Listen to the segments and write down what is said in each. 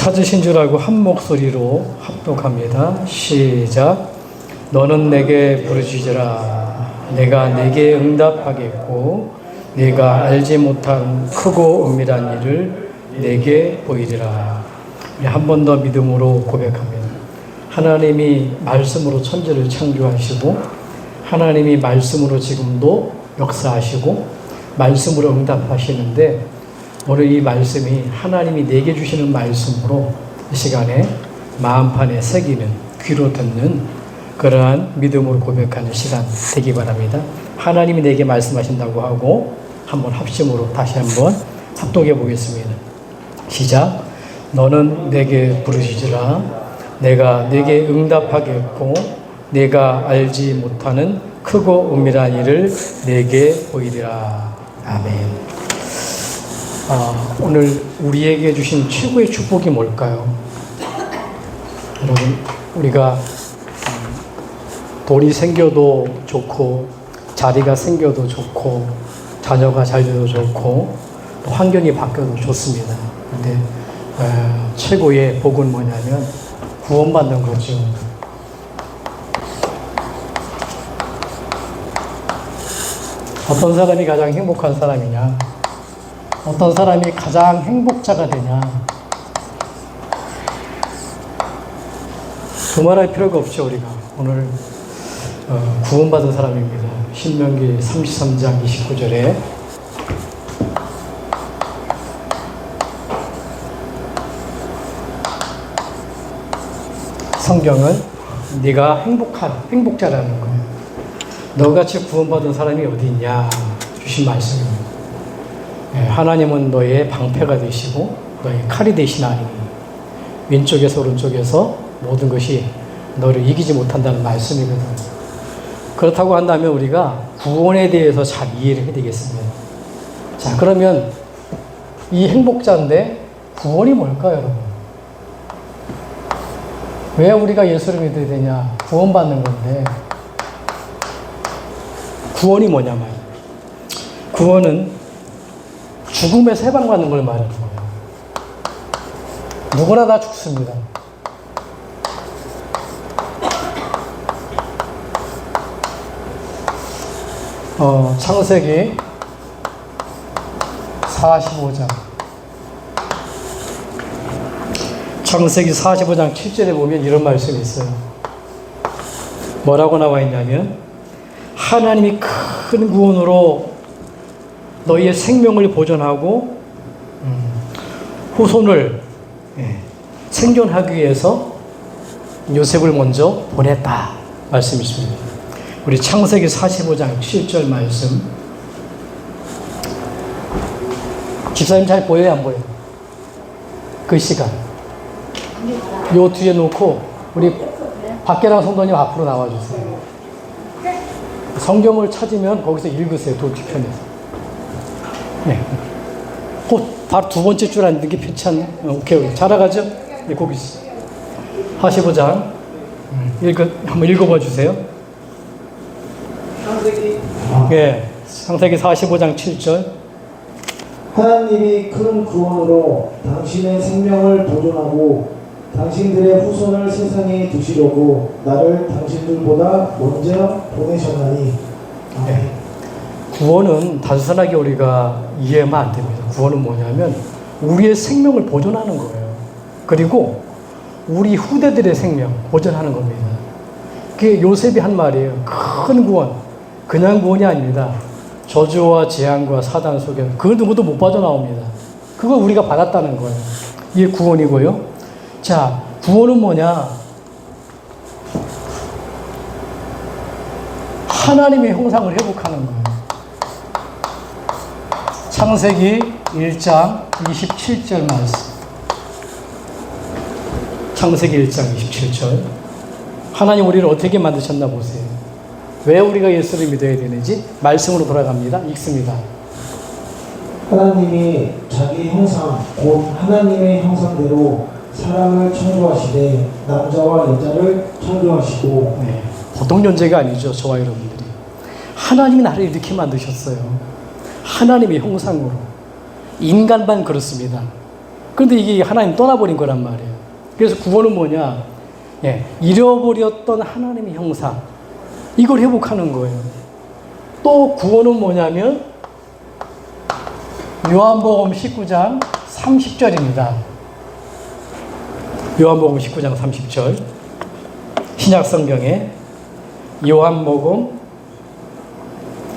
찾으신 줄 알고 한 목소리로 합독합니다. 시작. 너는 내게 부르짖으라. 내가 내게 응답하겠고 네가 알지 못한 크고 은밀한 일을 내게 보이리라. 한 번 더 믿음으로 고백합니다. 하나님이 말씀으로 천지를 창조하시고 하나님이 말씀으로 지금도 역사하시고 말씀으로 응답하시는데 오늘 이 말씀이 하나님이 내게 주시는 말씀으로 이 시간에 마음판에 새기는 귀로 듣는 그러한 믿음으로 고백하는 시간 되기 바랍니다. 하나님이 내게 말씀하신다고 하고 한번 합심으로 다시 한번 합독해 보겠습니다. 시작. 너는 내게 부르짖으라. 내가 내게 응답하겠고 내가 알지 못하는 크고 은밀한 일을 내게 보이리라. 아멘. 오늘 우리에게 주신 최고의 축복이 뭘까요? 여러분, 우리가 돈이 생겨도 좋고 자리가 생겨도 좋고 자녀가 잘 돼도 좋고 또 환경이 바뀌어도 좋습니다. 근데 최고의 복은 뭐냐면 구원받는 거죠. 어떤 사람이 가장 행복한 사람이냐? 어떤 사람이 가장 행복자가 되냐? 두말할 필요가 없죠. 우리가 오늘 구원받은 사람입니다. 신명기 33장 29절에 성경은 네가 행복자라는 거예요. 너같이 구원받은 사람이 어디 있냐 주신 말씀입니다. 하나님은 너의 방패가 되시고 너의 칼이 되시나니 왼쪽에서 오른쪽에서 모든 것이 너를 이기지 못한다는 말씀이거든요. 그렇다고 한다면 우리가 구원에 대해서 잘 이해를 해야 되겠습니다. 자, 그러면 이 행복자인데 구원이 뭘까요, 여러분? 왜 우리가 예수를 믿어야 되냐? 구원받는 건데 구원이 뭐냐 말이에요. 구원은 죽음에서 해방받는 걸 말하는 거예요. 누구나 다 죽습니다. 창세기 45장 창세기 45장 7절에 보면 이런 말씀이 있어요. 뭐라고 나와 있냐면 하나님이 큰 구원으로 너희의 생명을 보존하고 후손을 생존하기 위해서 요셉을 먼저 보냈다 말씀이 있습니다. 우리 창세기 45장 7절 말씀 집사님 잘 보여요 안 보여요? 그 시간 요 뒤에 놓고 우리 박계랑 성도님 앞으로 나와주세요. 성경을 찾으면 거기서 읽으세요. 도 뒤편에서. 네. 바로 두 번째 줄 앉는 게 편치 않나? 오케이. 잘 나가죠? 네, 거기 있어. 45장. 한번 읽어봐 주세요. 네. 창세기 45장 7절. 하나님이 큰 구원으로 당신의 생명을 보존하고 당신들의 후손을 세상에 두시려고 나를 당신들보다 먼저 보내셨나니. 네. 구원은 단순하게 우리가 이해하면 안 됩니다. 구원은 뭐냐면 우리의 생명을 보존하는 거예요. 그리고 우리 후대들의 생명 보존하는 겁니다. 그게 요셉이 한 말이에요. 큰 구원. 그냥 구원이 아닙니다. 저주와 재앙과 사단 속에 그 누구도 못 빠져나옵니다. 그걸 우리가 받았다는 거예요. 이게 구원이고요. 자, 구원은 뭐냐? 하나님의 형상을 회복하는 거예요. 창세기 1장 27절 말씀. 창세기 1장 27절. 하나님 우리를 어떻게 만드셨나 보세요. 왜 우리가 예수를 믿어야 되는지 말씀으로 돌아갑니다. 읽습니다. 하나님이 자기 형상 곧 하나님의 형상대로 사람을 창조하시되 남자와 여자를 창조하시고. 네, 보통 존재가 아니죠. 저와 여러분들이. 하나님이 나를 이렇게 만드셨어요. 하나님의 형상으로. 인간만 그렇습니다. 그런데 이게 하나님 떠나버린 거란 말이에요. 그래서 구원은 뭐냐? 예, 잃어버렸던 하나님의 형상, 이걸 회복하는 거예요. 또 구원은 뭐냐면 요한복음 19장 30절입니다. 요한복음 19장 30절. 신약 성경에 요한복음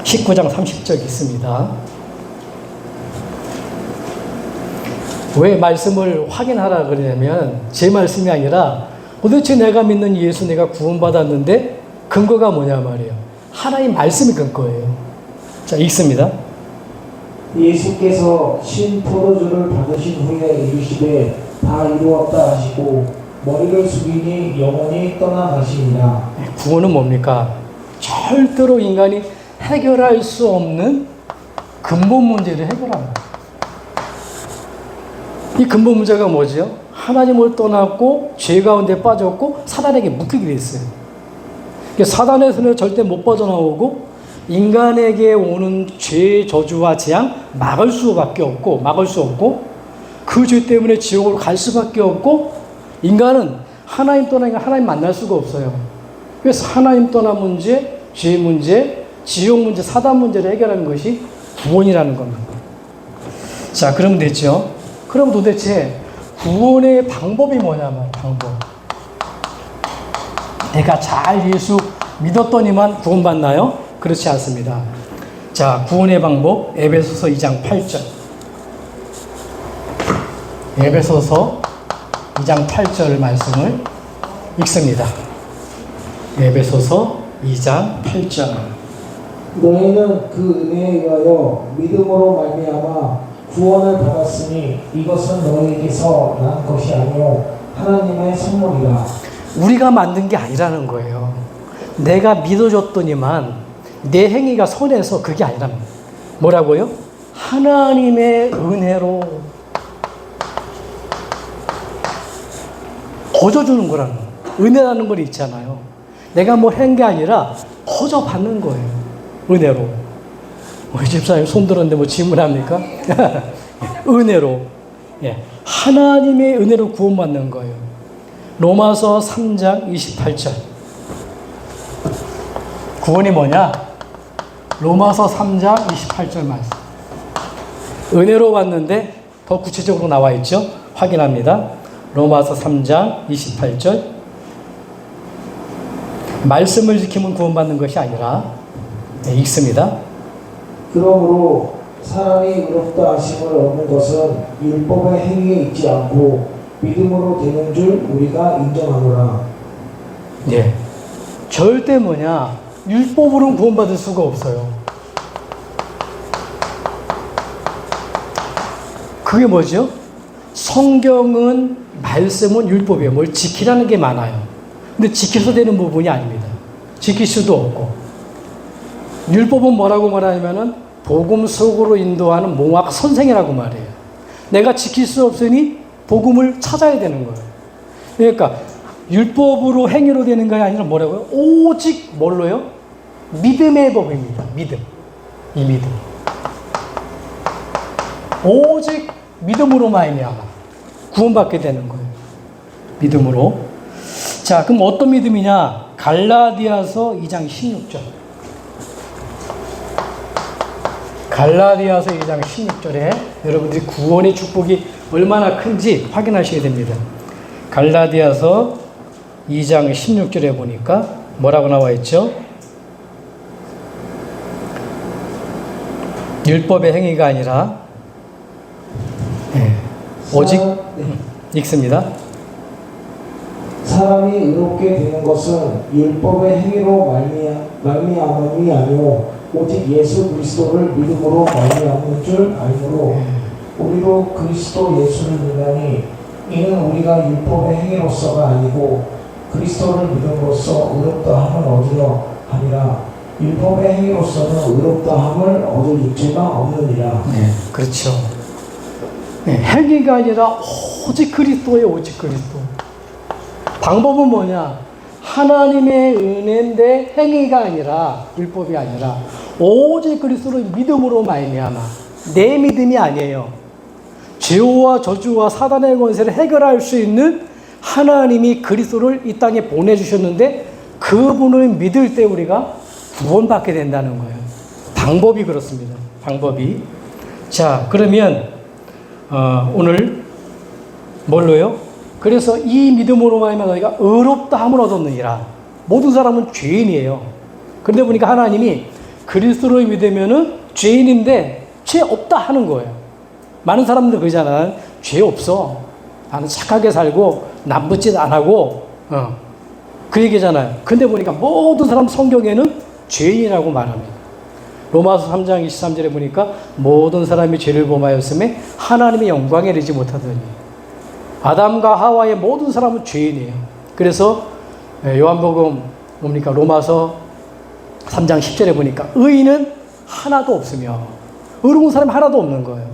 19장 30절 있습니다. 왜 말씀을 확인하라 그러냐면 제 말씀이 아니라 도대체 내가 믿는 예수 내가 구원받았는데 근거가 뭐냐 말이에요. 하나님 말씀이 근거예요. 자, 읽습니다. 예수께서 신 포도주를 받으신 후에 이르시되 다 이루었다 하시고 머리를 숙이니 영원히 떠나가시니라. 구원은 뭡니까? 절대로 인간이 해결할 수 없는 근본 문제를 해결하는 거예요. 이 근본 문제가 뭐죠? 하나님을 떠났고 죄 가운데 빠졌고 사단에게 묶이게 됐어요. 사단에서는 절대 못 빠져나오고 인간에게 오는 죄, 저주와 재앙 막을 수 없고 그 죄 때문에 지옥으로 갈 수밖에 없고 인간은 하나님 떠나니까 하나님 만날 수가 없어요. 그래서 하나님 떠난 문제, 죄 문제, 지옥 문제, 사단 문제를 해결하는 것이 구원이라는 겁니다. 자, 그럼 됐죠? 그럼 도대체 구원의 방법이 뭐냐면 방법. 내가 잘 예수 믿었더니만 구원받나요? 그렇지 않습니다. 자, 구원의 방법 에베소서 2장 8절. 에베소서 2장 8절 말씀을 읽습니다. 에베소서 2장 8절. 너희는 그 은혜에 의하여 믿음으로 말미암아 구원을 받았으니 이것은 너희에게서 난 것이 아니요 하나님의 선물이라. 우리가 만든 게 아니라는 거예요. 내가 믿어줬더니만 내 행위가 선해서 그게 아니랍니다. 뭐라고요? 하나님의 은혜로 거저주는 거라는 거예요. 은혜라는 건 있잖아요. 내가 뭐 한 게 아니라 거저 받는 거예요. 은혜로. 우리 집사님 손 들었는데 뭐 질문합니까? 은혜로. 예. 하나님의 은혜로 구원받는 거예요. 로마서 3장 28절. 구원이 뭐냐? 로마서 3장 28절 말씀. 은혜로 받는데 더 구체적으로 나와 있죠? 확인합니다. 로마서 3장 28절. 말씀을 지키면 구원받는 것이 아니라, 네, 읽습니다. 그러므로 사람이 의롭다 하심을 얻는 것은 율법의 행위에 있지 않고 믿음으로 되는 줄 우리가 인정하노라. 예. 절대 뭐냐? 율법으로는 구원받을 수가 없어요. 그게 뭐죠? 성경은, 말씀은 율법이에요. 뭘 지키라는 게 많아요. 근데 지켜서 되는 부분이 아닙니다. 지킬 수도 없고. 율법은 뭐라고 말하냐면은 복음 속으로 인도하는 몽학 선생이라고 말해요. 내가 지킬 수 없으니 복음을 찾아야 되는 거예요. 그러니까 율법으로 행위로 되는 것이 아니라 뭐라고요? 오직 뭘로요? 믿음의 법입니다. 믿음. 이 믿음. 오직 믿음으로 말미암아 구원받게 되는 거예요. 믿음으로. 자, 그럼 어떤 믿음이냐? 갈라디아서 2장 16절. 갈라디아서 2장 16절에 여러분들이 구원의 축복이 얼마나 큰지 확인하셔야 됩니다. 갈라디아서 2장 16절에 보니까 뭐라고 나와 있죠? 율법의 행위가 아니라, 네, 오직, 읽습니다. 사람이 의롭게 되는 것은 율법의 행위로 말미암음이 아니오 오직 예수 그리스도를 믿음으로 말미암는 줄 알므로 우리도 그리스도 예수를 믿나니 이는 우리가 율법의 행위로서가 아니고 그리스도를 믿음으로써 의롭다함을 얻으려 함이라. 율법의 행위로서는 의롭다함을 얻을 육체가 없느니라. 네, 그렇죠. 네, 행위가 아니라 오직 그리스도예요. 오직 그리스도. 방법은 뭐냐? 하나님의 은혜인데 행위가 아니라, 율법이 아니라 오직 그리스도를 믿음으로 말미암아. 내 믿음이 아니에요. 죄와 저주와 사단의 권세를 해결할 수 있는 하나님이 그리스도를 이 땅에 보내주셨는데 그분을 믿을 때 우리가 구원받게 된다는 거예요. 방법이 그렇습니다. 방법이. 자, 그러면 오늘 뭘로요? 그래서 이 믿음으로 말미암아 너희가 의롭다 함을 얻었느니라. 모든 사람은 죄인이에요. 그런데 보니까 하나님이 그리스도를 믿으면은 죄인인데 죄 없다 하는 거예요. 많은 사람들 그러잖아요. 죄 없어. 나는 착하게 살고 나쁜 짓 안 하고 그 얘기잖아요. 근데 보니까 모든 사람 성경에는 죄인이라고 말합니다. 로마서 3장 23절에 보니까 모든 사람이 죄를 범하였음에 하나님의 영광에 이르지 못하더니 아담과 하와의 모든 사람은 죄인이에요. 그래서 요한복음 뭡니까? 로마서 3장 10절에 보니까 의인은 하나도 없으며 의로운 사람이 하나도 없는 거예요.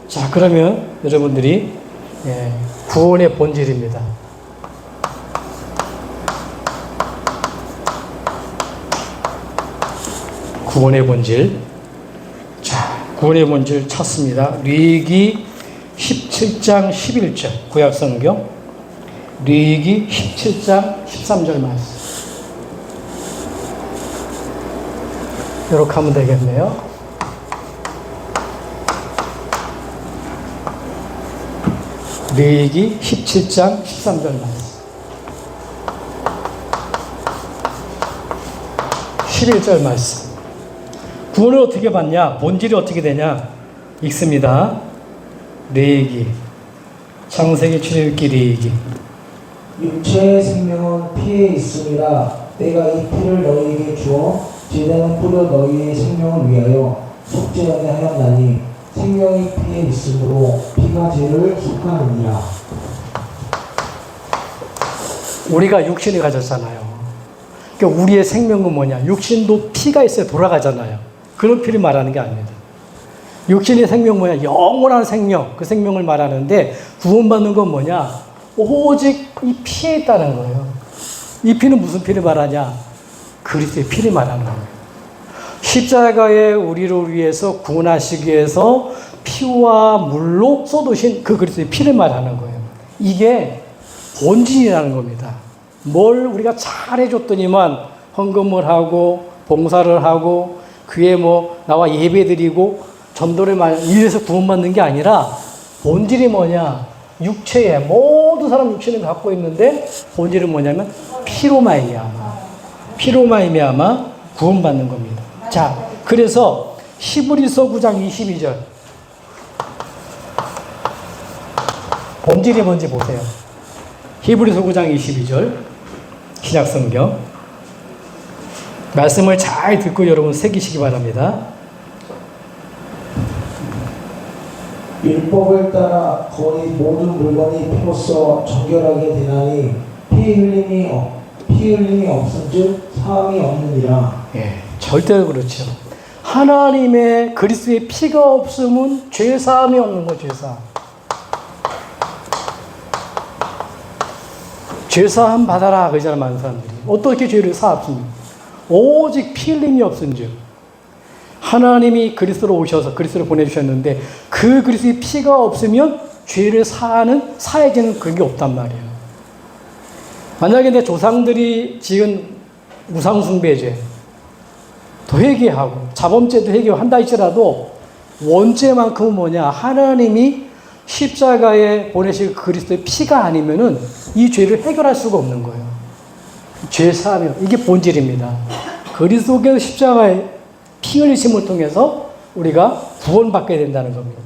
자, 그러면 여러분들이 구원의 본질입니다. 구원의 본질. 자, 구원의 본질 찾습니다. 류기 17장 11절 구약성경 류기 17장 13절 말씀. 이렇게 하면 되겠네요. 류기 17장 13절 말씀. 11절 말씀. 구원을 어떻게 받냐? 본질이 어떻게 되냐? 읽습니다. 레위기 창세기 출애굽기 레위기. 육체의 생명은 피에 있음이라 내가 이 피를 너희에게 주어 제단에 뿌려 너희의 생명을 위하여 속죄하게 하였나니 생명이 피에 있으므로 피가 죄를 속하느니라. 우리가 육신을 가졌잖아요. 그러니까 우리의 생명은 뭐냐? 육신도 피가 있어야 돌아가잖아요. 그런 피를 말하는 게 아닙니다. 육신의 생명 뭐냐? 영원한 생명, 그 생명을 말하는데 구원받는 건 뭐냐? 오직 이 피에 있다는 거예요. 이 피는 무슨 피를 말하냐? 그리스도의 피를 말하는 거예요. 십자가에 우리를 위해서 구원하시기 위해서 피와 물로 쏟으신 그 그리스도의 피를 말하는 거예요. 이게 본질이라는 겁니다. 뭘 우리가 잘해줬더니만 헌금을 하고 봉사를 하고 그에 나와 예배드리고 전도를 이래서 구원받는 게 아니라 본질이 뭐냐? 육체에 모든 사람 육체를 갖고 있는데 본질은 뭐냐면 피로 말미암아 구원받는 겁니다. 자, 그래서 히브리서 9장 22절 본질이 뭔지 보세요. 히브리서 9장 22절 신약성경 말씀을 잘 듣고 여러분 새기시기 바랍니다. 율법을 따라 거의 모든 물건이 피로써 정결하게 되나니 피 흘림이 없은즉 사함이 없느니라. 절대로 그렇죠. 하나님의 그리스도의 피가 없으면 죄 사함이 없는 거죠. 죄 사함 받아라 그러잖아요. 많은 사람들이. 어떻게 죄를 사합습니까? 오직 피 흘림이 없은즉. 하나님이 그리스도로 오셔서 그리스도를 보내주셨는데 그 그리스도의 피가 없으면 죄를 사해지는 그게 없단 말이에요. 만약에 내 조상들이 지은 우상숭배죄 더 회개하고 자범죄도 회개한다 할지라도 원죄만큼은 뭐냐? 하나님이 십자가에 보내실 그리스도의 피가 아니면은 이 죄를 해결할 수가 없는 거예요. 죄 사하면 이게 본질입니다. 그리스도께서 십자가에 피 흘리심을 통해서 우리가 구원받게 된다는 겁니다.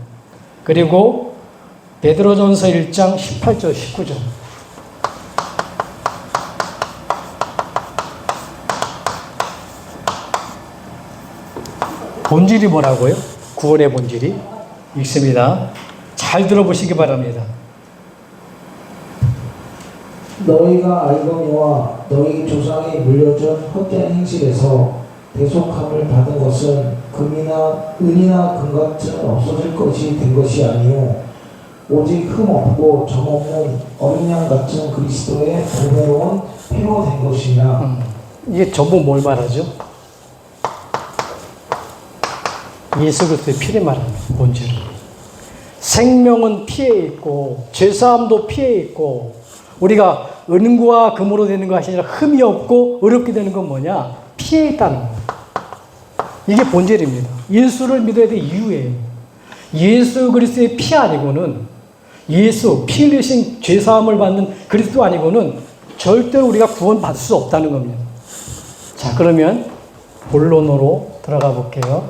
그리고 베드로전서 1장 18절 19절 본질이 뭐라고요? 구원의 본질이 있습니다. 잘 들어보시기 바랍니다. 너희가 알거니와 너희 조상이 물려준 헛된 행실에서 대속함을 받은 것은 금이나 은이나 금같은 없어질 것이 된 것이 아니요 오직 흠 없고 점 없는 어린 양 같은 그리스도의 보배로운 피로 된 것이냐. 이게 전부 뭘 말하죠? 예수 그리스도의 피를 말합니다. 본질은 생명은 피해 있고 죄사함도 피해 있고 우리가 은과 금으로 되는 것이 아니라 흠이 없고 어렵게 되는 건 뭐냐? 피해 있다는 거예요. 이게 본질입니다. 예수를 믿어야 될 이유예요. 예수 그리스도의 피 아니고는 예수 피 흘리신 죄사함을 받는 그리스도 아니고는 절대로 우리가 구원받을 수 없다는 겁니다. 자, 그러면 본론으로 들어가 볼게요.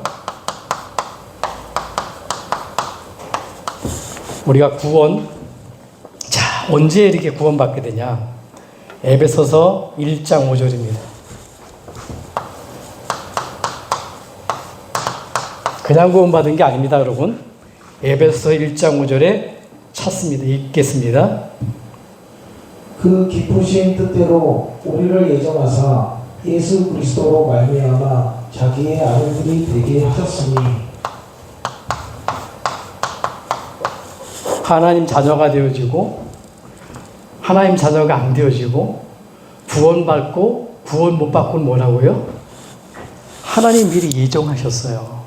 우리가 구원, 자, 언제 이렇게 구원받게 되냐? 에베소서 1장 5절입니다. 그냥 구원받은 게 아닙니다, 여러분. 에베소서 1장 5절에 찾습니다. 읽겠습니다. 그 기쁘신 뜻대로 우리를 예정하사 예수 그리스도로 말미암아 자기의 아들들이 되게 하셨으니 하나님 자녀가 되어지고 하나님 자녀가 안 되어지고 구원받고 구원 못 받고는 뭐라고요? 하나님 미리 예정하셨어요.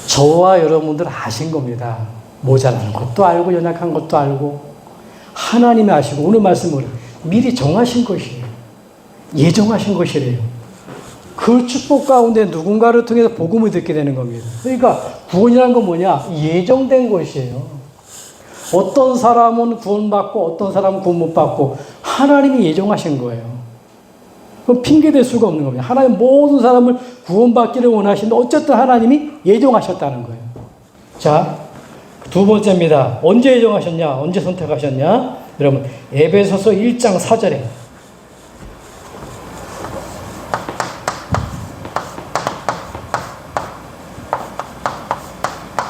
저와 여러분들 아신 겁니다. 모자란 것도 알고 연약한 것도 알고 하나님이 아시고 오늘 말씀을 미리 정하신 것이에요. 예정하신 것이래요. 그 축복 가운데 누군가를 통해서 복음을 듣게 되는 겁니다. 그러니까 구원이라는 건 뭐냐? 예정된 것이에요. 어떤 사람은 구원받고 어떤 사람은 구원 못 받고 하나님이 예정하신 거예요. 그럼 핑계댈 수가 없는 겁니다. 하나님 모든 사람을 구원받기를 원하시는데 어쨌든 하나님이 예정하셨다는 거예요. 자, 두 번째입니다. 언제 예정하셨냐? 언제 선택하셨냐? 여러분 에베소서 1장 4절에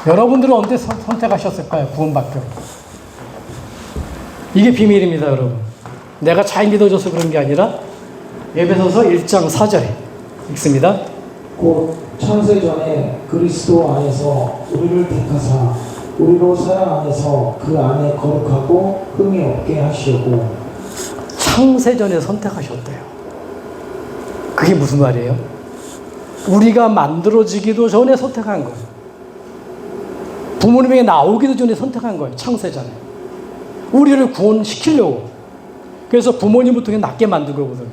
여러분들은 언제 선택하셨을까요? 구원받기로. 이게 비밀입니다, 여러분. 내가 잘 믿어줘서 그런 게 아니라 에베소서 1장 4절에 읽습니다. 곧 창세전에 그리스도 안에서 우리를 택하사 우리로 사랑 안에서 그 안에 거룩하고 흠이 없게 하시고 창세전에 선택하셨대요. 그게 무슨 말이에요? 우리가 만들어지기도 전에 선택한 거예요. 부모님에게 나오기도 전에 선택한 거예요. 창세전에. 우리를 구원시키려고. 그래서 부모님을 통해 낫게 만든 거거든요.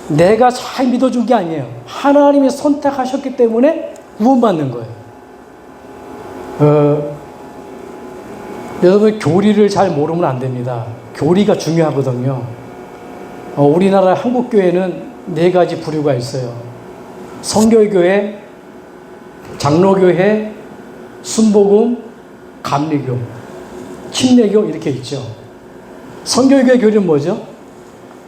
내가 잘 믿어준 게 아니에요. 하나님이 선택하셨기 때문에 구원받는 거예요. 여러분 교리를 잘 모르면 안 됩니다. 교리가 중요하거든요. 우리나라 한국교회는 4가지 부류가 있어요. 성결교회, 장로교회, 순복음, 감리교, 침례교 이렇게 있죠. 성결교회 교리는 뭐죠?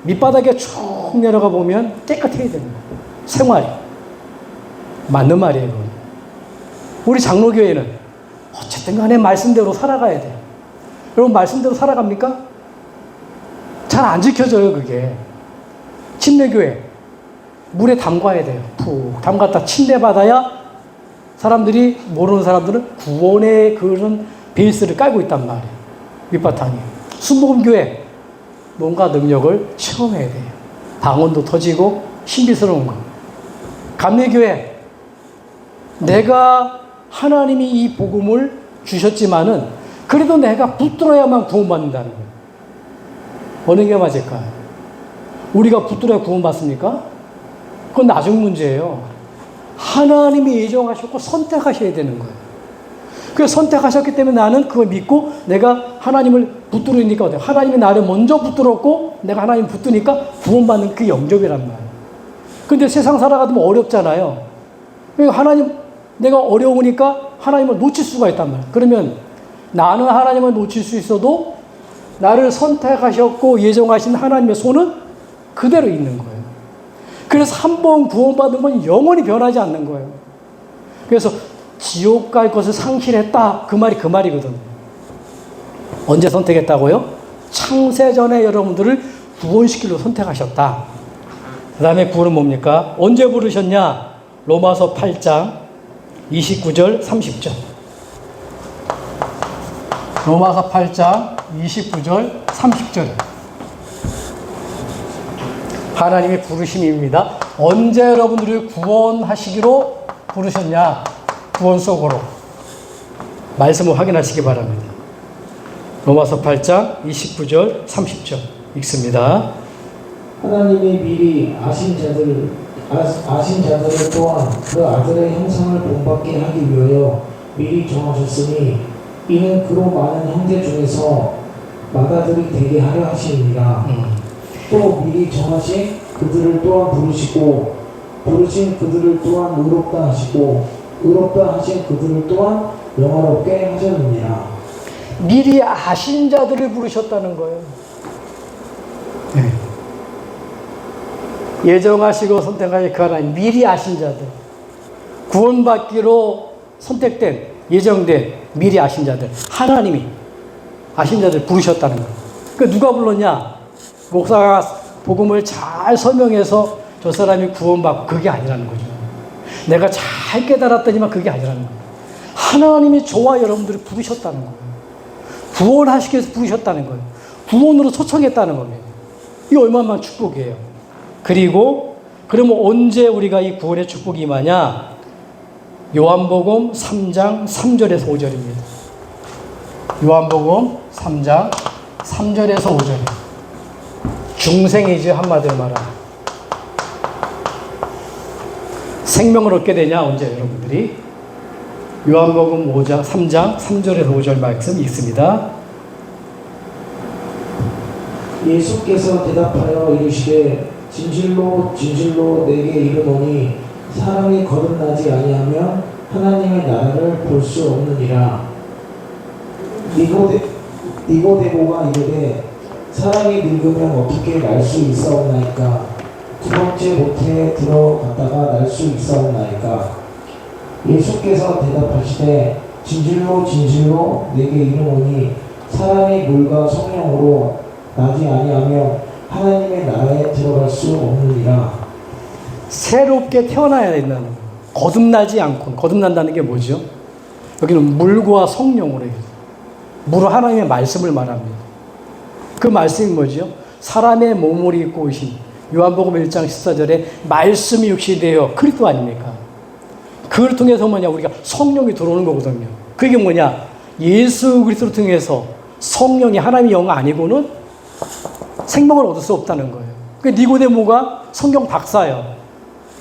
밑바닥에 쭉 내려가 보면 깨끗해야 됩니다. 생활이. 맞는 말이에요. 그건. 우리 장로교회는 어쨌든 간에 말씀대로 살아가야 돼요. 여러분 말씀대로 살아갑니까? 잘 안 지켜져요 그게. 침례교회 물에 담가야 돼요. 푹 담갔다 침례받아야 사람들이 모르는 사람들은 구원의 그런 베이스를 깔고 있단 말이에요. 밑바탕이. 순복음교회 뭔가 능력을 체험해야 돼요. 방언도 터지고 신비스러운 거. 감리교회 내가 하나님이 이 복음을 주셨지만은 그래도 내가 붙들어야만 구원받는다는 거예요. 어느 게 맞을까요? 우리가 붙들어야 구원받습니까? 그건 나중 문제예요. 하나님이 예정하셨고 선택하셔야 되는 거예요. 그래서 선택하셨기 때문에 나는 그걸 믿고 내가 하나님을 붙들으니까 어때요? 하나님이 나를 먼저 붙들었고 내가 하나님 붙드니까 구원받는 그 영접이란 말이에요. 근데 세상 살아가다 보면 어렵잖아요. 그러니까 하나님 내가 어려우니까 하나님을 놓칠 수가 있단 말이에요. 그러면 나는 하나님을 놓칠 수 있어도 나를 선택하셨고 예정하신 하나님의 손은 그대로 있는 거예요. 그래서 한 번 구원받은 건 영원히 변하지 않는 거예요. 그래서 지옥 갈 것을 상실했다. 그 말이 그 말이거든요. 언제 선택했다고요? 창세전에 여러분들을 구원시키려 선택하셨다. 그 다음에 구원은 뭡니까? 언제 부르셨냐? 로마서 8장 29절 30절. 로마서 8장 29절 30절. 하나님의 부르심입니다. 언제 여러분들을 구원하시기로 부르셨냐? 구원 속으로. 말씀을 확인하시기 바랍니다. 로마서 8장 29절 30절 읽습니다. 하나님이 미리 아신 자들을 또한 그 아들의 형상을 본받게 하기 위하여 미리 정하셨으니 이는 그로 많은 형제 중에서 맏아들이 되게 하려 하심이니라. 또 미리 정하신 그들을 또한 부르시고 부르신 그들을 또한 의롭다 하시고 의롭다 하신 그들을 또한 영화롭게 하셨느니라. 미리 아신 자들을 부르셨다는 거예요. 네. 예정하시고 선택하신 그 하나님, 미리 아신 자들, 구원받기로 선택된, 예정된 미리 아신 자들, 하나님이 아신 자들 부르셨다는 거예요. 그 누가 불렀냐? 목사가 복음을 잘 설명해서 저 사람이 구원받고, 그게 아니라는 거죠. 내가 잘 깨달았더니만 그게 아니라는 거예요. 하나님이 저와 여러분들을 부르셨다는 거예요. 구원하시기 위해서 부르셨다는 거예요. 구원으로 초청했다는 겁니다. 이게 얼마나 축복이에요. 그리고 그러면 언제 우리가 이 구원의 축복이 임하냐? 요한복음 3장 3절에서 5절입니다. 요한복음 3장 3절에서 5절. 중생이지, 한마디로 말하면. 생명을 얻게 되냐, 언제 여러분들이? 요한복음 3장 3절에서 5절 말씀 읽습니다. 예수께서 대답하여 이르시되 진실로 진실로 내게 이르노니 사람이 거듭나지 아니하면 하나님의 나라를 볼 수 없느니라. 니고데모가 이르되 사람이 늙으면 어떻게 날 수 있사옵나이까? 두 번째 모태에 들어갔다가 날 수 있사옵나이까? 예수께서 대답하시되 진실로 진실로 내게 이르노니 사람이 물과 성령으로 나지 아니하면 하나님의 나라에 들어갈 수 없느니라. 새롭게 태어나야 된다는 거예요. 거듭나지 않고, 거듭난다는 게 뭐죠? 여기는 물과 성령으로 해요. 물은 하나님의 말씀을 말합니다. 그 말씀이 뭐죠? 사람의 몸을 입고 오신 요한복음 1장 14절에 말씀이 육신이 되어 그리스도 아닙니까? 그걸 통해서 뭐냐? 우리가 성령이 들어오는 거거든요. 그게 뭐냐? 예수 그리스도를 통해서 성령이 하나님의 영 아니고는 생명을 얻을 수 없다는 거예요. 그 니고데모가 성경 박사예요.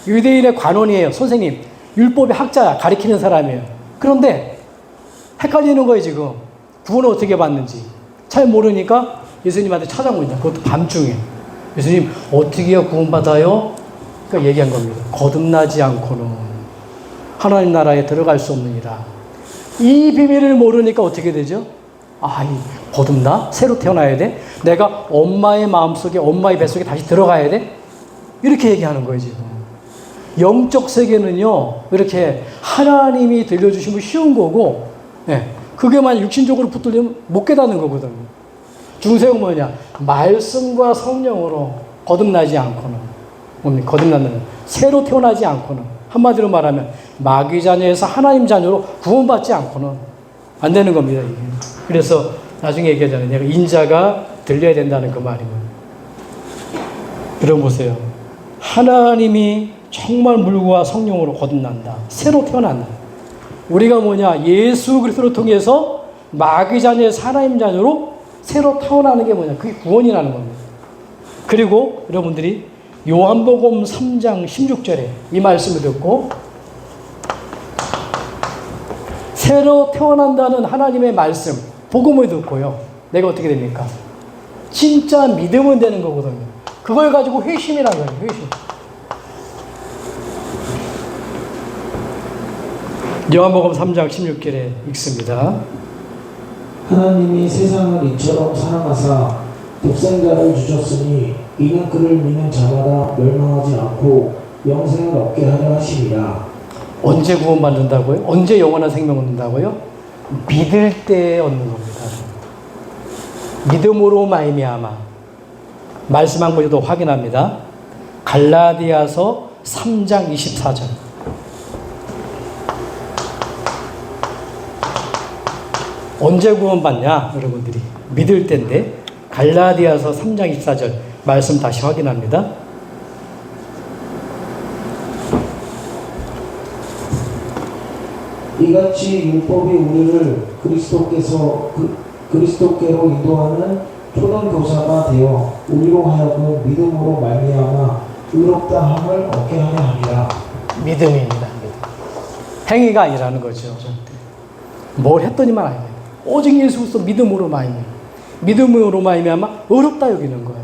유대인의 관원이에요. 선생님, 율법의 학자야. 가리키는 사람이에요. 그런데 헷갈리는 거예요, 지금. 구원을 어떻게 받는지. 잘 모르니까 예수님한테 찾아옵니다. 그것도 밤중에. 예수님, 어떻게 구원받아요? 그러니까 얘기한 겁니다. 거듭나지 않고는 하나님 나라에 들어갈 수 없느니라. 이 비밀을 모르니까 어떻게 되죠? 거듭나? 새로 태어나야 돼? 내가 엄마의 마음속에, 엄마의 뱃속에 다시 들어가야 돼? 이렇게 얘기하는 거예요, 지금. 영적 세계는요, 이렇게 하나님이 들려주시면 쉬운 거고, 그게 만약 육신적으로 붙들리면 못 깨닫는 거거든요. 중세형 뭐냐? 말씀과 성령으로 거듭나지 않고는, 뭡니까? 거듭나는, 새로 태어나지 않고는, 한마디로 말하면, 마귀 자녀에서 하나님 자녀로 구원받지 않고는 안 되는 겁니다, 이게. 그래서 나중에 얘기하잖아요. 내가 인자가 들려야 된다는 그 말이면. 여러분 보세요. 하나님이 정말 물과 성령으로 거듭난다. 새로 태어난다. 우리가 뭐냐? 예수 그리스도를 통해서 마귀 자녀에서 하나님 자녀로 새로 태어나는 게 뭐냐? 그게 구원이라는 겁니다. 그리고 여러분들이 요한복음 3장 16절에 이 말씀을 듣고 새로 태어난다는 하나님의 말씀, 복음을 듣고요. 내가 어떻게 됩니까? 진짜 믿으면 되는 거거든요. 그걸 가지고 회심이라는 거예요. 회심. 요한복음 3장 16절에 읽습니다. 하나님이 세상을 이처럼 사랑하사 독생자를 주셨으니 이는 그를 믿는 자마다 멸망하지 않고 영생을 얻게 하려 하심이라. 언제 구원받는다고요? 언제 영원한 생명을 얻는다고요? 믿을 때 얻는 겁니다. 믿음으로 말미암아. 말씀 한 번 더 확인합니다. 갈라디아서 3장 24절. 언제 구원받냐? 여러분들이 믿을 때인데 갈라디아서 3장 24절 말씀 다시 확인합니다. 이같이 율법이 우리를 그리스도께로 인도하는 초등교사가 되어 우리로 하여금 믿음으로 말미암아 의롭다함을 얻게 하려 함이라. 믿음입니다. 행위가 아니라는 거죠. 뭘 했더니만 아니에요. 오직 예수 그리스도 믿음으로 말미암아 의롭다 여기는 거예요.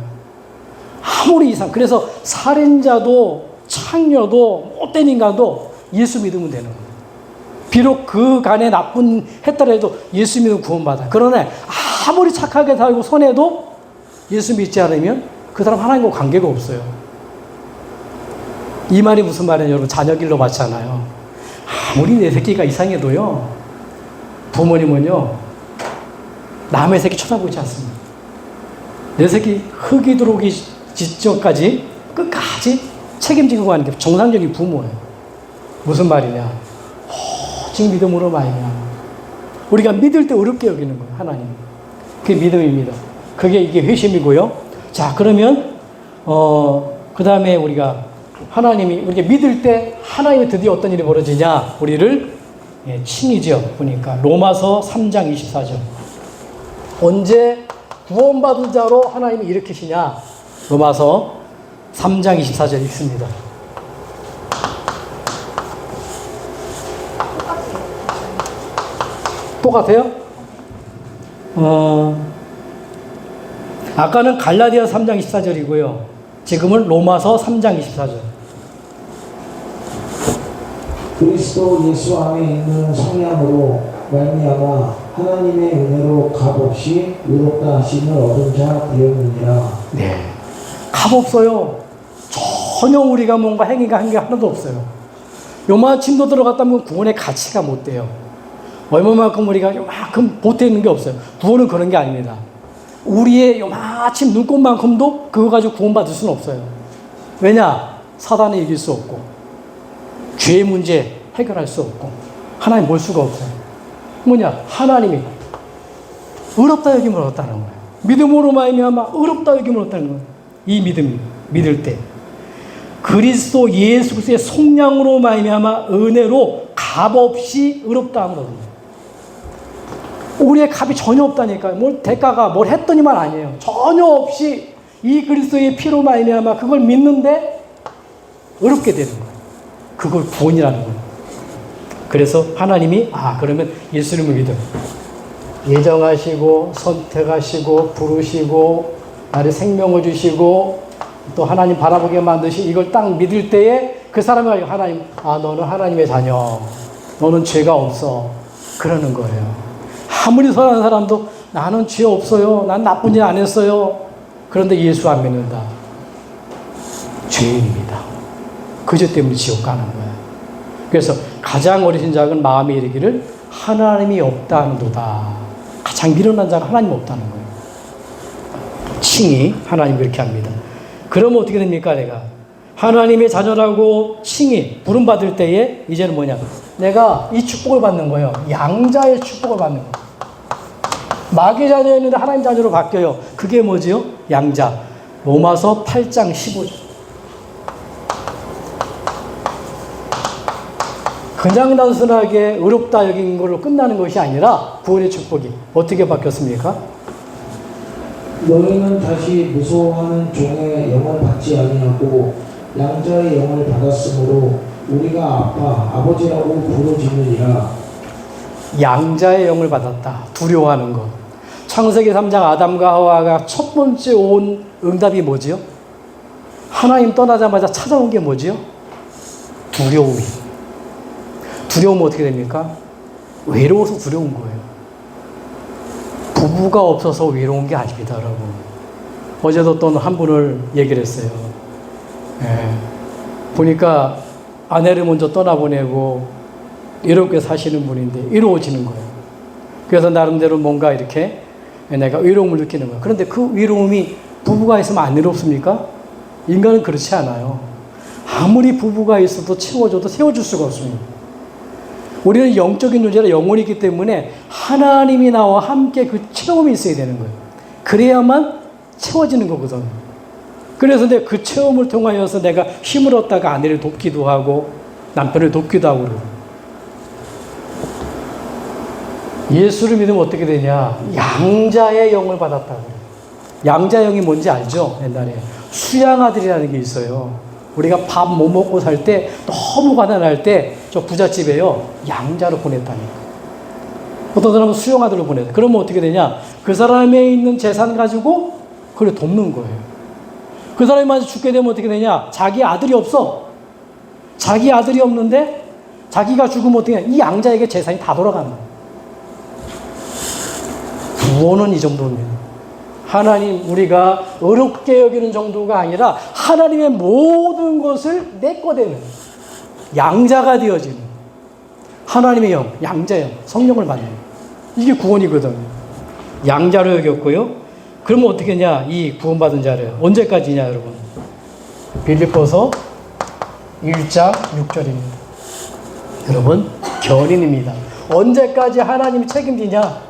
아무리 그래서 살인자도 창녀도 못된 인간도 예수 믿으면 되는 거예요. 비록 그 간에 나쁜 했더라도 예수 믿으면 구원받아. 그러나 아무리 착하게 살고 선해도 예수 믿지 않으면 그 사람 하나님과 관계가 없어요. 이 말이 무슨 말이에요? 여러분 자녀 길러 봤잖아요. 아무리 내 새끼가 이상해도요, 부모님은요 남의 새끼 쳐다보지 않습니다. 내 새끼 흙이 들어오기 직전까지 끝까지 책임지고 가는 게 정상적인 부모예요. 무슨 말이냐? 오직 믿음으로 말이야. 우리가 믿을 때 어렵게 여기는 거예요. 하나님. 그게 믿음입니다. 이게 회심이고요. 자, 그러면 그 다음에 우리가 믿을 때 하나님이 드디어 어떤 일이 벌어지냐? 우리를 칭이죠. 보니까 로마서 3장 24절. 언제 구원받은 자로 하나님이 일으키시냐? 로마서 3장 24절 읽습니다. 똑같아요? 아까는 갈라디아 3장 24절이고요. 지금은 로마서 3장 24절. 그리스도 예수 안에 있는 성령으로 말미암아 하나님의 은혜로 값없이 의롭다 하심을 얻은 자 되었느니라. 네. 값없어요. 전혀 우리가 뭔가 행위가 한 게 하나도 없어요. 요만침도 들어갔다면 구원의 가치가 못 돼요. 얼마만큼 우리가 요만큼 보태는 게 없어요. 구원은 그런 게 아닙니다. 우리의 요만침 눈곱만큼도 그거 가지고 구원받을 수는 없어요. 왜냐? 사단을 이길 수 없고 죄의 문제 해결할 수 없고 하나님 볼 수가 없어요. 뭐냐? 하나님이 의롭다 여김을 얻었다는 거예요. 믿음으로 말미암아 의롭다 여김을 얻었다는 거예요. 이 믿음이 믿을 때 그리스도 예수 그리스도의 속량으로 말미암아 은혜로 값없이 의롭다함을 얻는 거예요. 우리의 값이 전혀 없다니까요. 대가가 뭘 했더니만 아니에요. 전혀 없이 이 그리스도의 피로 말미암아 그걸 믿는데 의롭게 되는 거예요. 그걸 구원이라는 거예요. 그래서 하나님이 그러면 예수님을 믿어. 예정하시고 선택하시고 부르시고 나를 생명을 주시고 또 하나님 바라보게 만드시 이걸 딱 믿을 때에 그 사람이 하나님 너는 하나님의 자녀. 너는 죄가 없어. 그러는 거예요. 아무리 선한 사람도 나는 죄 없어요. 난 나쁜 일 안 했어요. 그런데 예수 안 믿는다. 죄인입니다. 그 죄 때문에 지옥 가는 거예요. 그래서 가장 어리신 자는 마음에 이르기를 하나님이 없다는도다. 가장 미련한 자가 하나님 없다는 거예요. 칭이 하나님 그렇게 합니다. 그러면 어떻게 됩니까? 내가 하나님의 자녀라고 칭이 부름받을 때에 이제는 뭐냐? 내가 이 축복을 받는 거예요. 양자의 축복을 받는 거예요. 마귀 자녀였는데 하나님 자녀로 바뀌어요. 그게 뭐지요? 양자. 로마서 8장 15절. 그냥 단순하게 의롭다 여긴 걸로 끝나는 것이 아니라 구원의 축복이 어떻게 바뀌었습니까? 너희는 다시 무서워하는 종의 영을 받지 아니하고 양자의 영을 받았으므로 우리가 아버지라고 부르짖느니라. 양자의 영을 받았다. 두려워하는 것. 창세기 3장 아담과 하와가 첫 번째 온 응답이 뭐지요? 하나님 떠나자마자 찾아온 게 뭐지요? 두려움이. 두려우면 어떻게 됩니까? 외로워서 두려운 거예요. 부부가 없어서 외로운 게 아닙니다, 여러분. 어제도 또 한 분을 얘기를 했어요. 보니까 아내를 먼저 떠나보내고 외롭게 사시는 분인데 외로워지는 거예요. 그래서 나름대로 뭔가 이렇게 내가 외로움을 느끼는 거예요. 그런데 그 외로움이 부부가 있으면 안 외롭습니까? 인간은 그렇지 않아요. 아무리 부부가 있어도 채워줘도 세워줄 수가 없습니다. 우리는 영적인 존재라 영혼이기 때문에 하나님이 나와 함께 그 체험이 있어야 되는 거예요. 그래야만 채워지는 거거든. 그래서 그 체험을 통하여서 내가 힘을 얻다가 아내를 돕기도 하고 남편을 돕기도 하고 그러고. 예수를 믿으면 어떻게 되냐? 양자의 영을 받았다고. 양자 영이 뭔지 알죠? 옛날에 수양아들이라는 게 있어요. 우리가 밥 못 먹고 살 때 너무 가난할 때 저 부잣집에요 양자로 보냈다니까. 어떤 사람은 수양아들로 보냈다. 그러면 어떻게 되냐? 그 사람에 있는 재산 가지고 그걸 돕는 거예요. 그 사람이 만약 죽게 되면 어떻게 되냐? 자기 아들이 없어. 자기 아들이 없는데 자기가 죽으면 어떻게 되냐? 이 양자에게 재산이 다 돌아가는 거예요. 구원은 이 정도입니다. 하나님 우리가 어렵게 여기는 정도가 아니라 하나님의 모든 것을 내 거 되는 양자가 되어지는 하나님의 영, 양자영, 성령을 받는 이게 구원이거든요. 양자로 여겼고요. 그러면 어떻게 했냐? 이 구원받은 자를 언제까지냐 여러분? 빌립보서 1장 6절입니다. 여러분 견인입니다. 언제까지 하나님이 책임지냐?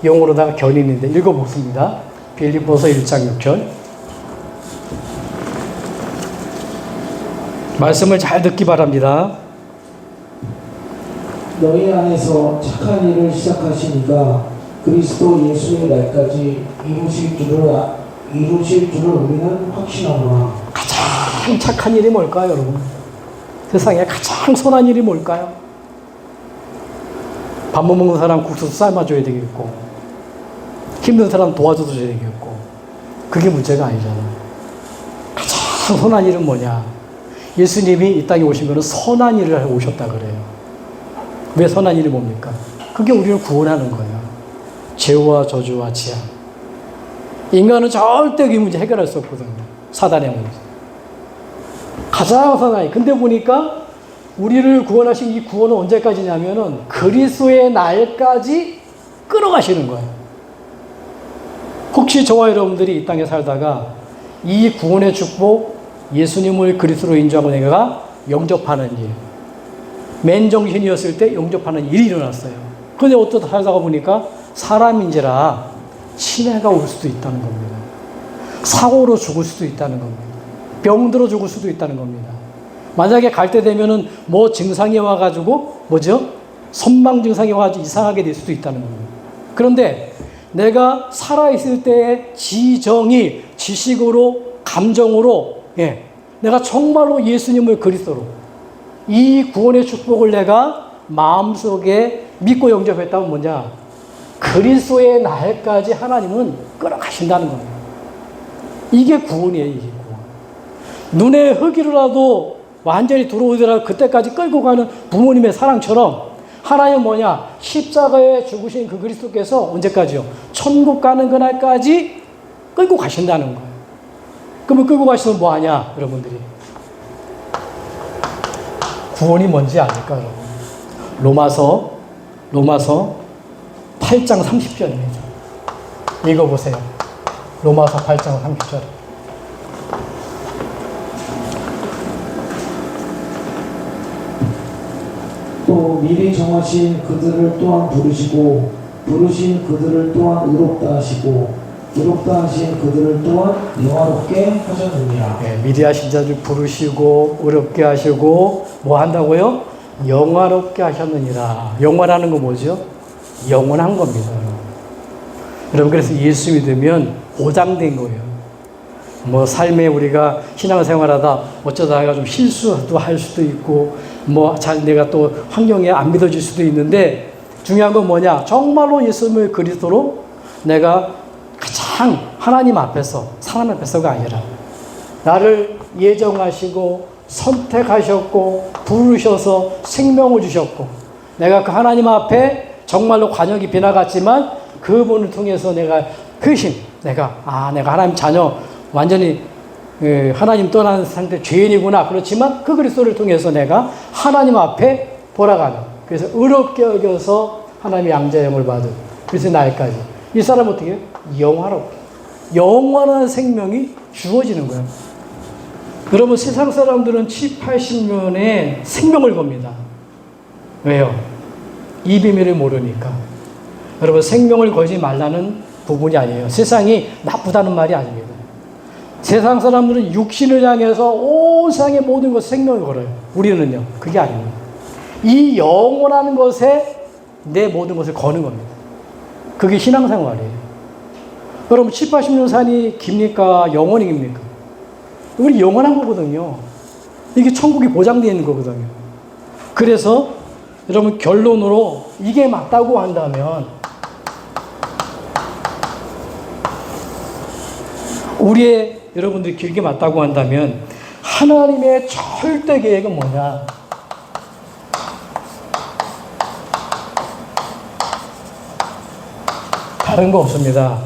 영어로다가 견인인데 읽어보겠습니다. 빌립보서 1장 6절 말씀을 잘 듣기 바랍니다. 너희 안에서 착한 일을 시작하시니까 그리스도 예수의 날까지 이루실 줄을 우리는 확신하노라. 가장 착한 일이 뭘까요, 여러분? 세상에 가장 선한 일이 뭘까요? 밥 못 먹는 사람 국수 삶아줘야 되겠고, 힘든 사람 도와줘야 되겠고, 그게 문제가 아니잖아요. 가장 선한 일은 뭐냐? 예수님이 이 땅에 오신 거는 선한 일을 하고 오셨다 그래요. 왜 선한 일이 뭡니까? 그게 우리를 구원하는 거예요. 죄와 저주와 지향. 인간은 절대 이 문제 해결할 수 없거든요. 사단의 문제. 가장 선한 일. 근데 보니까 우리를 구원하신 이 구원은 언제까지냐면은 그리스도의 날까지 끌어가시는 거예요. 혹시 저와 여러분들이 이 땅에 살다가 이 구원의 축복, 예수님을 그리스도로 인정하고 내가 영접하는 일, 맨정신이었을 때 영접하는 일이 일어났어요. 그런데 어쩌다 살다가 보니까 사람인지라 치매가 올 수도 있다는 겁니다. 사고로 죽을 수도 있다는 겁니다. 병들어 죽을 수도 있다는 겁니다. 만약에 갈 때 되면은 뭐 증상이 와가지고 뭐죠? 선망 증상이 와가지고 이상하게 될 수도 있다는 겁니다. 그런데 내가 살아있을 때의 지정이 지식으로 감정으로 내가 정말로 예수님을 그리스도로 이 구원의 축복을 내가 마음속에 믿고 영접했다면 뭐냐? 그리스도의 날까지 하나님은 끌어가신다는 겁니다. 이게 구원이에요. 이게 구원. 눈에 흙이라도 완전히 들어오더라도 그때까지 끌고 가는 부모님의 사랑처럼 하나님은 뭐냐? 십자가에 죽으신 그 그리스도께서 언제까지요? 천국 가는 그날까지 끌고 가신다는 거예요. 그러면 끌고 가시면 뭐 하냐? 여러분들이. 구원이 뭔지 아실까, 여러분? 로마서 8장 30절입니다. 읽어보세요. 로마서 8장 30절. 또 미리 정하신 그들을 또한 부르시고 부르신 그들을 또한 의롭다 하시고 의롭다 하신 그들을 또한 영화롭게 하셨느니라. 미리 하신 자를 부르시고 의롭게 하시고 뭐 한다고요? 영화롭게 하셨느니라. 영화라는 거 뭐죠? 영원한 겁니다. 여러분 그래서 예수 믿으면 보장된 거예요. 뭐 삶에 우리가 신앙생활하다 어쩌다가 좀 실수도 할 수도 있고 뭐 잘 내가 또 환경에 안 믿어질 수도 있는데 중요한 건 뭐냐? 정말로 예수님을 그리스도로 내가 가장 하나님 앞에서 사람 앞에서가 아니라 나를 예정하시고 선택하셨고 부르셔서 생명을 주셨고 내가 그 하나님 앞에 정말로 관역이 비나갔지만 그분을 통해서 내가 내가 하나님 자녀 완전히 하나님 떠난 상태 죄인이구나. 그렇지만 그 그리스도를 통해서 내가 하나님 앞에 돌아가는 그래서 의롭게 여겨서 하나님의 양자형을 받은 그래서 날까지 이 사람은 어떻게 해요? 영원한 생명이 주어지는 거예요. 여러분 세상 사람들은 7, 80년의 생명을 겁니다. 왜요? 이 비밀을 모르니까. 여러분 생명을 걸지 말라는 부분이 아니에요. 세상이 나쁘다는 말이 아닙니다. 세상 사람들은 육신을 향해서 온 세상의 모든 것에 생명을 걸어요. 우리는요. 그게 아닙니다. 이 영원한 것에 내 모든 것을 거는 겁니다. 그게 신앙생활이에요. 여러분 7, 80년 산이 깁니까? 영원히 깁니까? 우리 영원한 거거든요. 이게 천국이 보장되어 있는 거거든요. 그래서 여러분 결론으로 이게 맞다고 한다면 우리의 여러분들이 길게 맞다고 한다면 하나님의 절대 계획은 뭐냐? 다른 거 없습니다.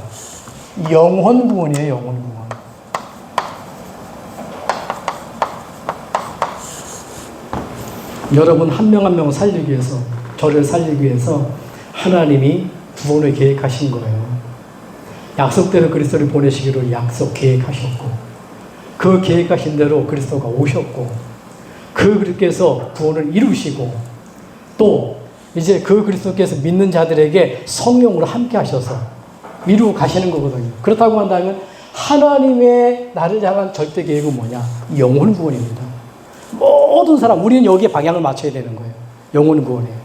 영혼 구원이에요. 영혼 구원. 여러분 한 명 한 명 살리기 위해서, 저를 살리기 위해서 하나님이 구원을 계획하신 거예요. 약속대로 그리스도를 보내시기로 약속 계획하셨고, 그 계획하신 대로 그리스도가 오셨고, 그리스도께서 구원을 이루시고, 또 이제 그 그리스도께서 믿는 자들에게 성령으로 함께 하셔서 이루고 가시는 거거든요. 그렇다고 한다면 하나님의 나를 향한 절대 계획은 뭐냐? 영혼 구원입니다. 모든 사람, 우리는 여기에 방향을 맞춰야 되는 거예요. 영혼 구원이에요.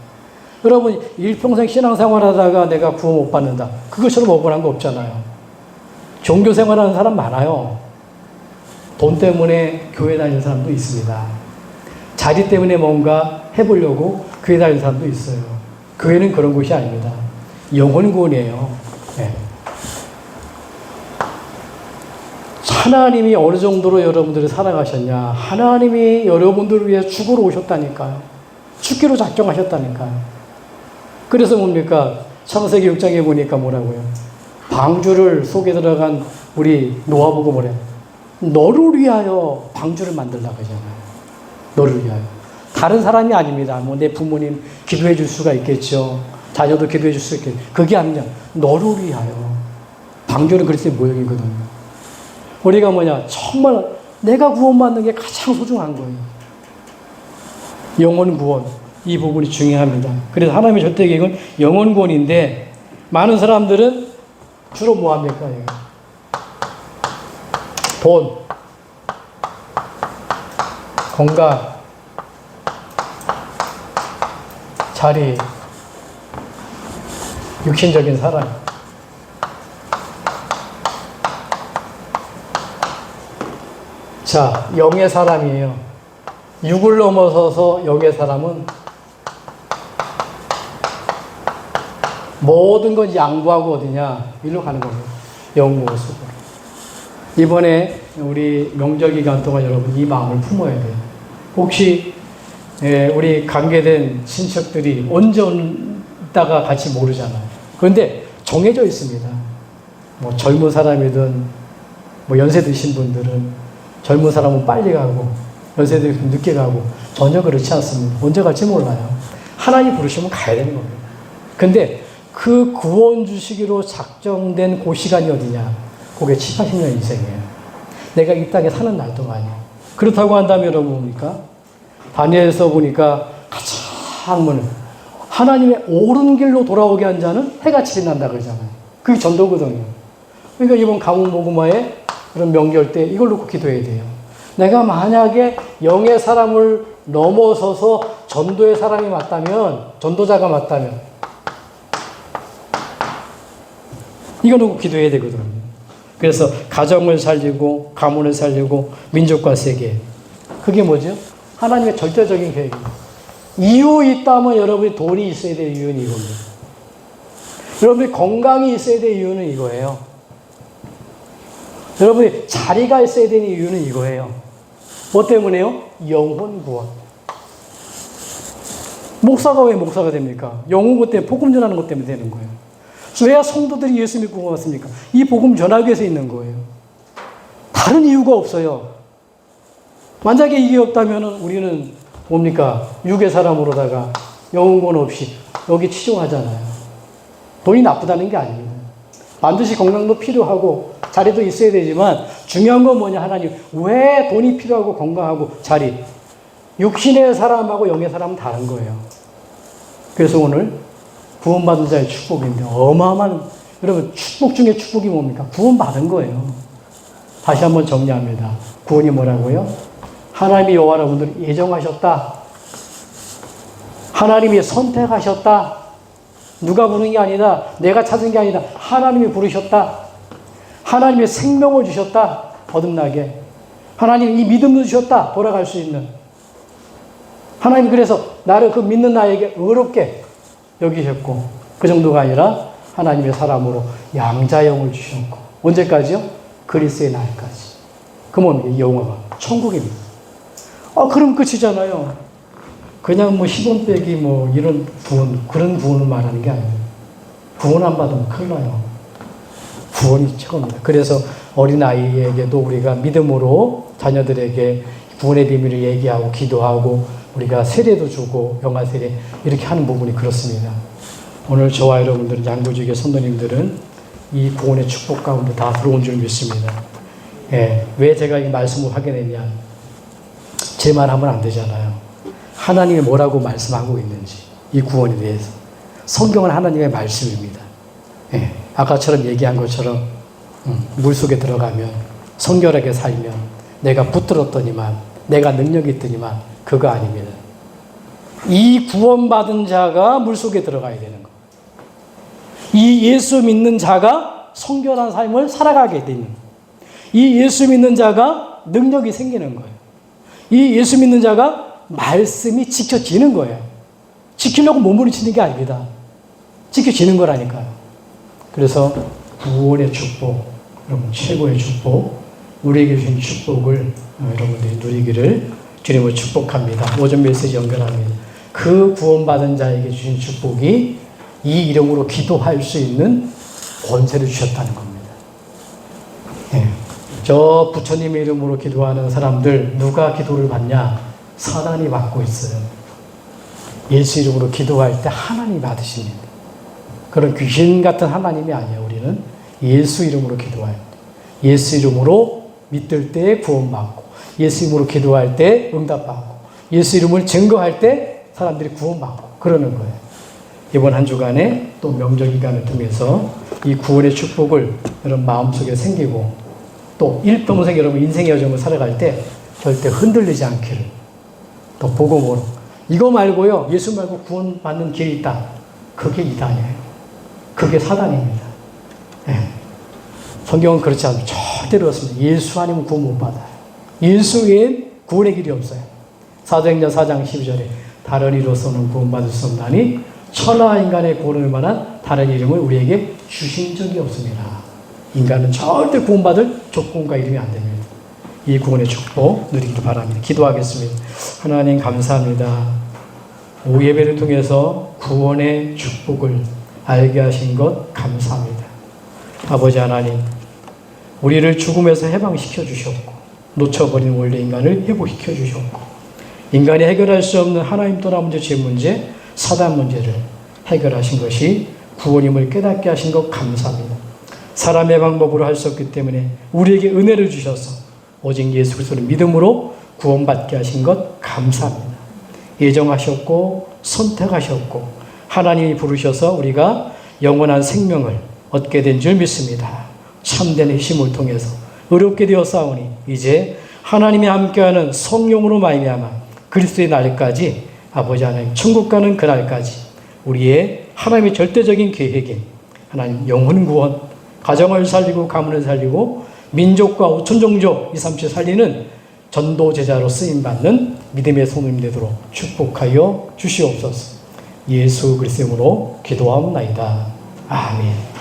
여러분, 일평생 신앙생활 하다가 내가 구원 못 받는다. 그것처럼 억울한 거 없잖아요. 종교생활 하는 사람 많아요. 돈 때문에 교회 다니는 사람도 있습니다. 자리 때문에 뭔가 해보려고 교회 다니는 사람도 있어요. 교회는 그런 곳이 아닙니다. 영혼 구원이에요. 네. 하나님이 어느 정도로 여러분들을 사랑하셨냐? 하나님이 여러분들을 위해 죽으러 오셨다니까요. 죽기로 작정하셨다니까요. 그래서 뭡니까? 창세기 6장에 보니까 뭐라고요? 방주를 속에 들어간 우리 노아 보고 뭐래? 너를 위하여 방주를 만들라고 하잖아요. 너를 위하여. 다른 사람이 아닙니다. 뭐 내 부모님 기도해 줄 수가 있겠죠. 자녀도 기도해 줄 수 있겠죠. 그게 아니냐. 너를 위하여. 방주는 그리스도의 모형이거든요. 우리가 뭐냐. 정말 내가 구원받는 게 가장 소중한 거예요. 영혼 구원. 이 부분이 중요합니다. 그래서 하나님의 절대 계획은 영혼 구원인데 많은 사람들은 주로 뭐 합니까? 돈, 건강, 자리, 육신적인 사랑. 자, 영의 사람이에요. 육을 넘어서서 영의 사람은 모든 건 양보하고 어디냐? 일로 가는 거예요. 영구 수고. 이번에 우리 명절 기간 동안 여러분 이 마음을 품어야 돼요. 혹시 우리 관계된 친척들이 언제 온다가 같이 모르잖아요. 그런데 정해져 있습니다. 뭐 젊은 사람이든 뭐 연세 드신 분들은 젊은 사람은 빨리 가고 연세 드신 분은 늦게 가고 전혀 그렇지 않습니다. 언제 갈지 몰라요. 하나님 부르시면 가야 되는 겁니다. 근데 그 구원 주시기로 작정된 그 시간이 어디냐? 그게 7, 80년 인생이에요. 내가 이 땅에 사는 날 동안이요. 그렇다고 한다면 여러분 뭡니까? 다니엘서 보니까 가장 하나님의 옳은 길로 돌아오게 한 자는 해가 지난다 그러잖아요. 그게 전도거든요. 그러니까 이번 가문복음화에 그런 명절 때 이걸 놓고 기도해야 돼요. 내가 만약에 영의 사람을 넘어서서 전도의 사람이 맞다면, 전도자가 맞다면 이거 놓고 기도해야 되거든요. 그래서 가정을 살리고 가문을 살리고 민족과 세계. 그게 뭐죠? 하나님의 절대적인 계획입니다. 이유 있다면 여러분이 돈이 있어야 될 이유는 이겁니다. 여러분이 건강이 있어야 될 이유는 이거예요. 여러분이 자리가 있어야 되는 이유는 이거예요. 뭐 때문에요? 영혼 구원. 목사가 왜 목사가 됩니까? 영혼 구원 때문에 복음 전하는 것 때문에 되는 거예요. 왜 성도들이 예수 믿고 왔습니까? 이 복음 전하기 위해서 있는 거예요. 다른 이유가 없어요. 만약에 이게 없다면 우리는 뭡니까? 육의 사람으로다가 영혼 없이 여기 치중하잖아요. 돈이 나쁘다는 게 아닙니다. 반드시 건강도 필요하고 자리도 있어야 되지만 중요한 건 뭐냐? 하나님 왜 돈이 필요하고 건강하고 자리? 육신의 사람하고 영의 사람은 다른 거예요. 그래서 오늘 구원받은 자의 축복인데 어마어마한, 여러분 축복 중에 축복이 뭡니까? 구원받은 거예요. 다시 한번 정리합니다. 구원이 뭐라고요? 하나님이 여러분들을 예정하셨다. 하나님이 선택하셨다. 누가 부른 게 아니다. 내가 찾은 게 아니다. 하나님이 부르셨다. 하나님의 생명을 주셨다. 거듭나게. 하나님 이 믿음을 주셨다. 돌아갈 수 있는. 하나님 그래서 나를 그 믿는 나에게 의롭게 여기셨고 그 정도가 아니라 하나님의 사람으로 양자형을 주셨고 언제까지요? 그리스의 날까지. 그러면 영화가 천국입니다. 그럼 끝이잖아요. 그냥 뭐 10원 빼기 뭐 이런 구원, 그런 구원을 말하는 게 아니에요. 구원 안 받으면 큰일 나요. 구원이 최고입니다. 그래서 어린아이에게도 우리가 믿음으로 자녀들에게 구원의 비밀을 얘기하고 기도하고 우리가 세례도 주고 영아 세례 이렇게 하는 부분이 그렇습니다. 오늘 저와 여러분들은 양구지교 선도님들은 이 구원의 축복 가운데 다 들어온 줄 믿습니다. 예, 왜 제가 이 말씀을 하게 됐냐? 제 말하면 안 되잖아요. 하나님이 뭐라고 말씀하고 있는지 이 구원에 대해서. 성경은 하나님의 말씀입니다. 예, 아까처럼 얘기한 것처럼 물속에 들어가면 성결하게 살면 내가 붙들었더니만 내가 능력이 있더니만 그거 아닙니다. 이 구원받은 자가 물속에 들어가야 되는 거. 이 예수 믿는 자가 성결한 삶을 살아가게 되는 거. 이 예수 믿는 자가 능력이 생기는 거예요. 이 예수 믿는 자가 말씀이 지켜지는 거예요. 지키려고 몸부림치는 게 아닙니다. 지켜지는 거라니까요. 그래서 구원의 축복, 여러분 최고의 축복, 우리에게 주신 축복을 여러분들이 누리기를 주님을 축복합니다. 오전 메시지 연결합니다. 그 구원받은 자에게 주신 축복이 이 이름으로 기도할 수 있는 권세를 주셨다는 겁니다. 네. 저 부처님의 이름으로 기도하는 사람들 누가 기도를 받냐? 사단이 받고 있어요. 예수 이름으로 기도할 때 하나님이 받으십니다. 그런 귀신 같은 하나님이 아니에요. 우리는 예수 이름으로 기도해요. 예수 이름으로 믿을 때 구원받고 예수 이름으로 기도할 때 응답받고 예수 이름을 증거할 때 사람들이 구원받고 그러는 거예요. 이번 한 주간에 또 명절 기간을 통해서 이 구원의 축복을 여러분 마음속에 생기고 또 일평생 여러분 인생의 여정을 살아갈 때 절대 흔들리지 않기를 또 복음으로 이거 말고요. 예수 말고 구원받는 길이 있다. 그게 이단이에요. 그게 사단입니다. 네. 성경은 그렇지 않습니다. 절대로 그렇습니다. 예수 아니면 구원 못 받아요. 예수 외엔 구원의 길이 없어요. 사도행전 4장 12절에 다른 이로서는 구원받을 수 없나니 천하 인간의 구원을 만한 다른 이름을 우리에게 주신 적이 없습니다. 인간은 절대 구원받을 조건과 이름이 안 됩니다. 이 구원의 축복 누리기를 바랍니다. 기도하겠습니다. 하나님 감사합니다. 오후 예배를 통해서 구원의 축복을 알게 하신 것 감사합니다. 아버지 하나님, 우리를 죽음에서 해방시켜 주셨고 놓쳐버린 원래 인간을 회복시켜 주셨고 인간이 해결할 수 없는 하나님 떠나 문제, 죄 문제, 사단 문제를 해결하신 것이 구원임을 깨닫게 하신 것 감사합니다. 사람의 방법으로 할 수 없기 때문에 우리에게 은혜를 주셔서 오직 예수 그리스도를 믿음으로 구원받게 하신 것 감사합니다. 예정하셨고 선택하셨고 하나님이 부르셔서 우리가 영원한 생명을 얻게 된 줄 믿습니다. 참된 힘을 통해서 의롭게 되어 싸우니 이제 하나님이 함께하는 성령으로 말미암아 그리스도의 날까지 아버지 하나님 천국 가는 그날까지 우리의 하나님의 절대적인 계획인 하나님 영혼 구원, 가정을 살리고 가문을 살리고 민족과 오천종족 237 살리는 전도 제자로 쓰임받는 믿음의 손님 되도록 축복하여 주시옵소서. 예수 그리스도로 기도하옵나이다. 아멘.